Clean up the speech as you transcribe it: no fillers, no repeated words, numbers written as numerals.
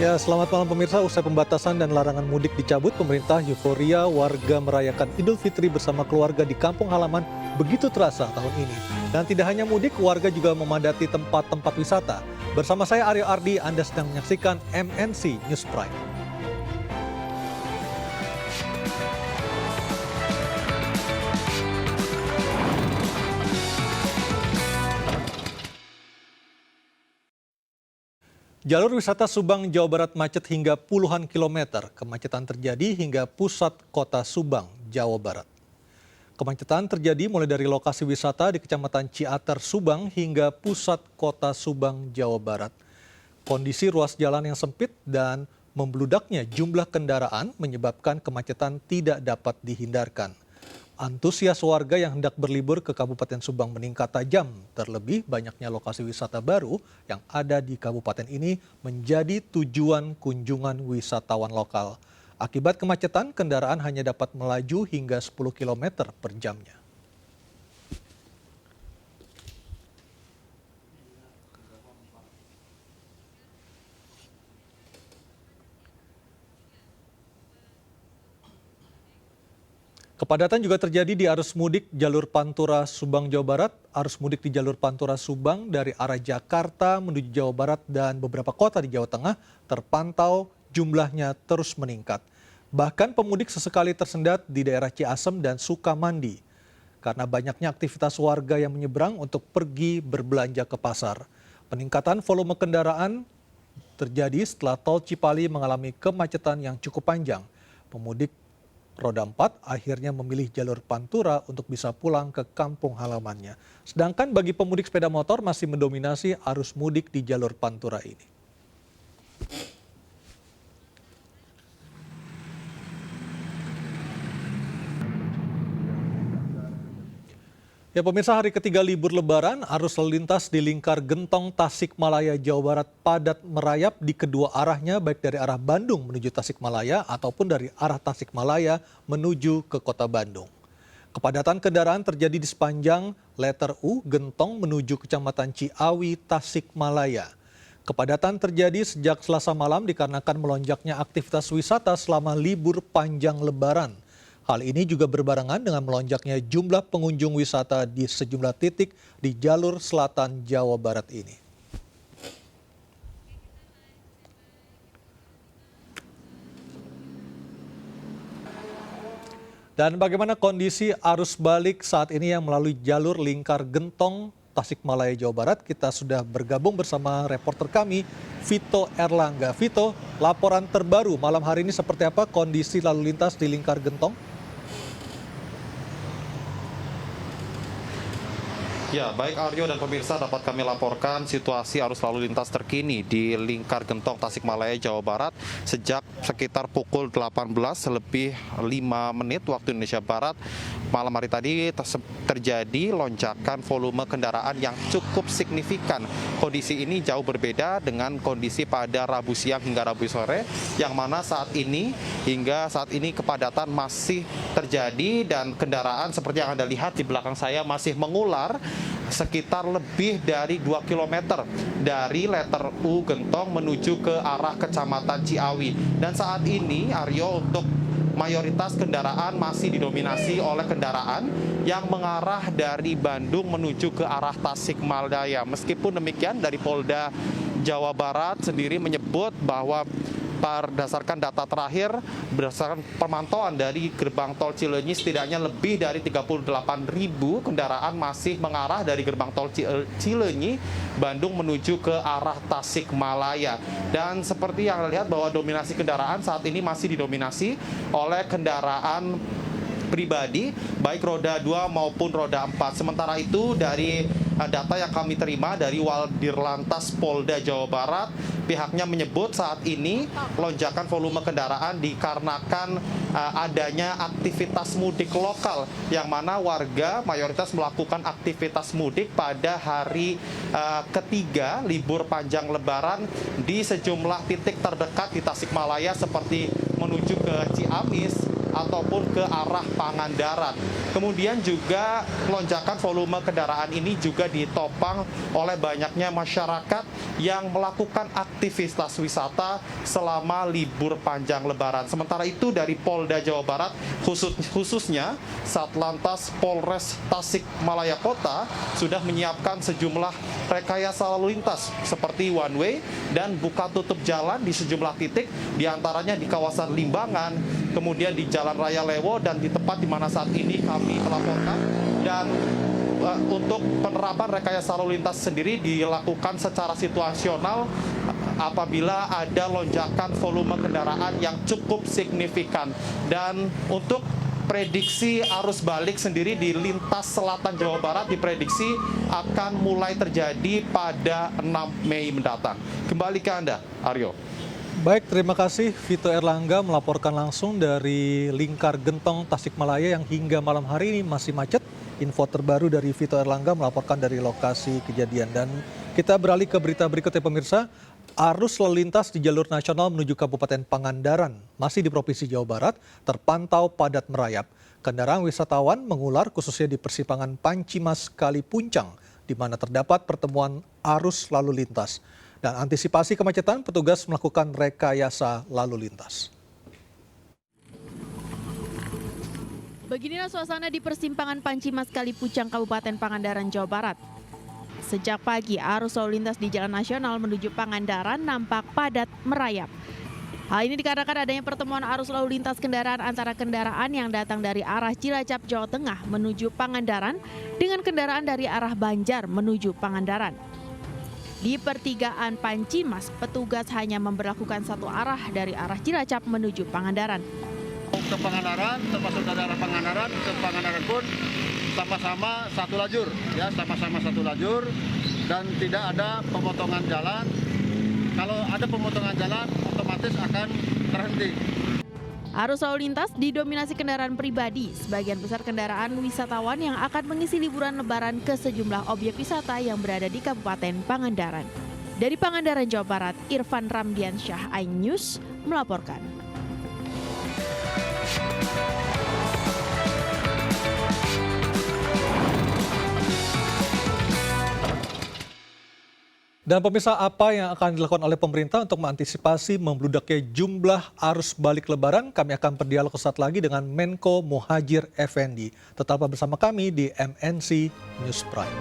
Ya, selamat malam pemirsa. Usai pembatasan dan larangan mudik dicabut, pemerintah euforia warga merayakan Idul Fitri bersama keluarga di kampung halaman begitu terasa tahun ini. Dan tidak hanya mudik, warga juga memadati tempat-tempat wisata. Bersama saya Aryo Ardi, Anda sedang menyaksikan MNC News Prime. Jalur wisata Subang, Jawa Barat macet hingga puluhan kilometer. Kemacetan terjadi hingga pusat kota Subang, Jawa Barat. Kemacetan terjadi mulai dari lokasi wisata di Kecamatan Ciater, Subang hingga pusat kota Subang, Jawa Barat. Kondisi ruas jalan yang sempit dan membludaknya jumlah kendaraan menyebabkan kemacetan tidak dapat dihindarkan. Antusias warga yang hendak berlibur ke Kabupaten Subang meningkat tajam. Terlebih banyaknya lokasi wisata baru yang ada di kabupaten ini menjadi tujuan kunjungan wisatawan lokal. Akibat kemacetan, kendaraan hanya dapat melaju hingga 10 km per jamnya. Kepadatan juga terjadi di arus mudik jalur Pantura Subang, Jawa Barat. Arus mudik di jalur Pantura Subang dari arah Jakarta menuju Jawa Barat dan beberapa kota di Jawa Tengah terpantau jumlahnya terus meningkat. Bahkan pemudik sesekali tersendat di daerah Ciasem dan Sukamandi karena banyaknya aktivitas warga yang menyeberang untuk pergi berbelanja ke pasar. Peningkatan volume kendaraan terjadi setelah tol Cipali mengalami kemacetan yang cukup panjang. Pemudik roda 4 akhirnya memilih jalur Pantura untuk bisa pulang ke kampung halamannya. Sedangkan bagi pemudik sepeda motor masih mendominasi arus mudik di jalur Pantura ini. Ya pemirsa, hari ketiga libur lebaran, arus lalu lintas di lingkar Gentong, Tasikmalaya, Jawa Barat padat merayap di kedua arahnya, baik dari arah Bandung menuju Tasikmalaya ataupun dari arah Tasikmalaya menuju ke kota Bandung. Kepadatan kendaraan terjadi di sepanjang letter U Gentong menuju Kecamatan Ciawi, Tasikmalaya. Kepadatan terjadi sejak Selasa malam dikarenakan melonjaknya aktivitas wisata selama libur panjang lebaran. Hal ini juga berbarengan dengan melonjaknya jumlah pengunjung wisata di sejumlah titik di jalur selatan Jawa Barat ini. Dan bagaimana kondisi arus balik saat ini yang melalui jalur lingkar Gentong, Tasikmalaya, Jawa Barat? Kita sudah bergabung bersama reporter kami, Vito Erlangga. Vito, laporan terbaru malam hari ini seperti apa kondisi lalu lintas di lingkar Gentong? Ya, baik Aryo dan pemirsa, dapat kami laporkan situasi arus lalu lintas terkini di lingkar Gentong Tasikmalaya, Jawa Barat sejak sekitar pukul 18 lebih 5 menit waktu Indonesia Barat. Malam hari tadi terjadi lonjakan volume kendaraan yang cukup signifikan. Kondisi ini jauh berbeda dengan kondisi pada Rabu siang hingga Rabu sore, yang mana hingga saat ini kepadatan masih terjadi dan kendaraan seperti yang Anda lihat di belakang saya masih mengular sekitar lebih dari 2 km dari letter U Gentong menuju ke arah Kecamatan Ciawi. Dan saat ini Aryo, untuk mayoritas kendaraan masih didominasi oleh kendaraan yang mengarah dari Bandung menuju ke arah Tasikmalaya. Meskipun demikian, dari Polda Jawa Barat sendiri menyebut bahwa berdasarkan data terakhir, berdasarkan pemantauan dari gerbang tol Cileunyi, setidaknya lebih dari 38.000 kendaraan masih mengarah dari gerbang tol Cileunyi, Bandung menuju ke arah Tasikmalaya. Dan seperti yang lihat bahwa dominasi kendaraan saat ini masih didominasi oleh kendaraan pribadi, baik roda 2 maupun roda 4. Sementara itu, dari data yang kami terima dari Waldirlantas Polda Jawa Barat, pihaknya menyebut saat ini lonjakan volume kendaraan dikarenakan adanya aktivitas mudik lokal, yang mana warga mayoritas melakukan aktivitas mudik pada hari ketiga libur panjang lebaran di sejumlah titik terdekat di Tasikmalaya seperti menuju ke Ciamis, ataupun ke arah Pangandaran. Kemudian juga lonjakan volume kendaraan ini juga ditopang oleh banyaknya masyarakat yang melakukan aktivitas wisata selama libur panjang Lebaran. Sementara itu dari Polda Jawa Barat, khususnya Satlantas Polres Tasikmalaya Kota sudah menyiapkan sejumlah rekayasa lalu lintas seperti one way dan buka tutup jalan di sejumlah titik, diantaranya di kawasan Limbangan, kemudian di Jalan Raya Lewo, dan di tempat di mana saat ini kami melaporkan. Dan untuk penerapan rekayasa lalu lintas sendiri dilakukan secara situasional apabila ada lonjakan volume kendaraan yang cukup signifikan. Dan untuk prediksi arus balik sendiri di lintas selatan Jawa Barat diprediksi akan mulai terjadi pada 6 Mei mendatang. Kembali ke Anda, Aryo. Baik, terima kasih Vito Erlangga melaporkan langsung dari Lingkar Gentong Tasikmalaya yang hingga malam hari ini masih macet. Info terbaru dari Vito Erlangga melaporkan dari lokasi kejadian. Dan kita beralih ke berita berikutnya pemirsa. Arus lalu lintas di jalur nasional menuju Kabupaten Pangandaran, masih di Provinsi Jawa Barat, terpantau padat merayap. Kendaraan wisatawan mengular khususnya di persimpangan Pancimas Kali Puncang, di mana terdapat pertemuan arus lalu lintas. Dan antisipasi kemacetan, petugas melakukan rekayasa lalu lintas. Beginilah suasana di persimpangan Pancimas Kali Puncang, Kabupaten Pangandaran, Jawa Barat. Sejak pagi, arus lalu lintas di jalan nasional menuju Pangandaran nampak padat merayap. Hal ini dikarenakan adanya pertemuan arus lalu lintas kendaraan antara kendaraan yang datang dari arah Cilacap, Jawa Tengah menuju Pangandaran dengan kendaraan dari arah Banjar menuju Pangandaran. Di pertigaan Pancimas, petugas hanya memberlakukan satu arah dari arah Cilacap menuju Pangandaran. Ke Pangandaran, termasuk dari arah Pangandaran ke Pangandaran pun sama-sama satu lajur, ya, sama-sama satu lajur, dan tidak ada pemotongan jalan. Kalau ada pemotongan jalan, otomatis akan terhenti. Arus lalu lintas didominasi kendaraan pribadi, sebagian besar kendaraan wisatawan yang akan mengisi liburan Lebaran ke sejumlah objek wisata yang berada di Kabupaten Pangandaran. Dari Pangandaran, Jawa Barat, Irfan Ramdiansyah, iNews melaporkan. Dan pemirsa, apa yang akan dilakukan oleh pemerintah untuk mengantisipasi membludaknya jumlah arus balik Lebaran? Kami akan berdialog sesaat lagi dengan Menko Muhadjir Effendi. Tetaplah bersama kami di MNC News Prime.